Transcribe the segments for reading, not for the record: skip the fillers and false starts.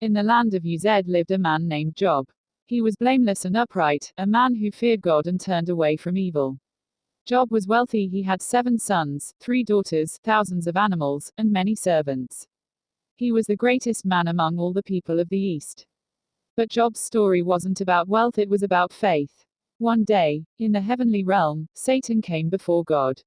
In the land of Uz lived a man named Job. He was blameless and upright, a man who feared God and turned away from evil. Job was wealthy. He had 7 sons, 3 daughters, thousands of animals, and many servants. He was the greatest man among all the people of the East. But Job's story wasn't about wealth, it was about faith. One day, in the heavenly realm, Satan came before God.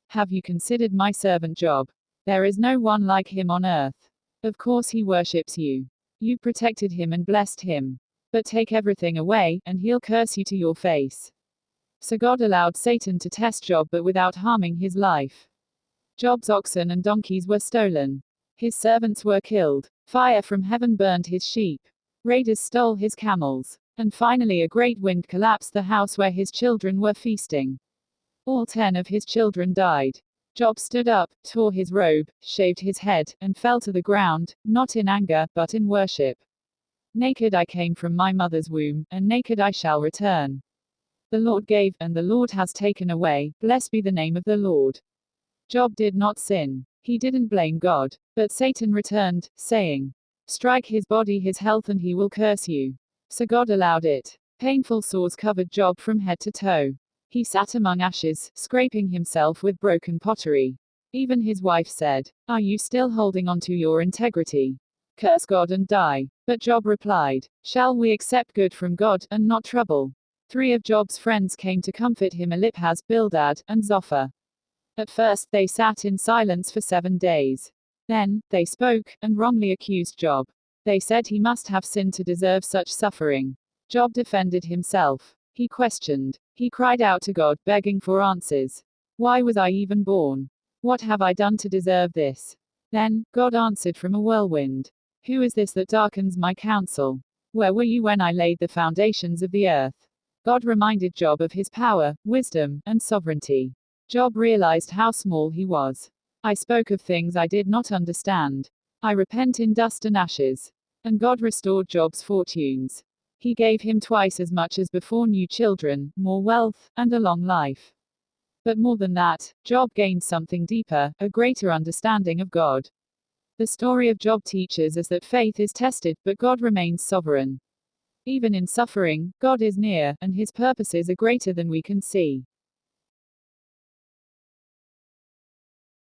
Have you considered my servant Job? There is no one like him on earth. Of course he worships you. You protected him and blessed him. But take everything away, and he'll curse you to your face. So God allowed Satan to test Job, but without harming his life. Job's oxen and donkeys were stolen. His servants were killed. Fire from heaven burned his sheep. Raiders stole his camels. And finally a great wind collapsed the house where his children were feasting. All 10 of his children died. Job stood up, tore his robe, shaved his head, and fell to the ground, not in anger, but in worship. Naked I came from my mother's womb, and naked I shall return. The Lord gave, and the Lord has taken away, blessed be the name of the Lord. Job did not sin. He didn't blame God. But Satan returned, saying, strike his body, his health, and he will curse you. So God allowed it. Painful sores covered Job from head to toe. He sat among ashes, scraping himself with broken pottery. Even his wife said, are you still holding on to your integrity? Curse God and die. But Job replied, shall we accept good from God, and not trouble? 3 of Job's friends came to comfort him, Eliphaz, Bildad, and Zophar. At first they sat in silence for 7 days. Then, they spoke, and wrongly accused Job. They said he must have sinned to deserve such suffering. Job defended himself. He questioned. He cried out to God, begging for answers. Why was I even born? What have I done to deserve this? Then, God answered from a whirlwind. Who is this that darkens my counsel? Where were you when I laid the foundations of the earth? God reminded Job of his power, wisdom, and sovereignty. Job realized how small he was. I spoke of things I did not understand. I repent in dust and ashes. And God restored Job's fortunes. He gave him twice as much as before, new children, more wealth, and a long life. But more than that, Job gained something deeper, a greater understanding of God. The story of Job teaches us that faith is tested, but God remains sovereign. Even in suffering, God is near, and his purposes are greater than we can see.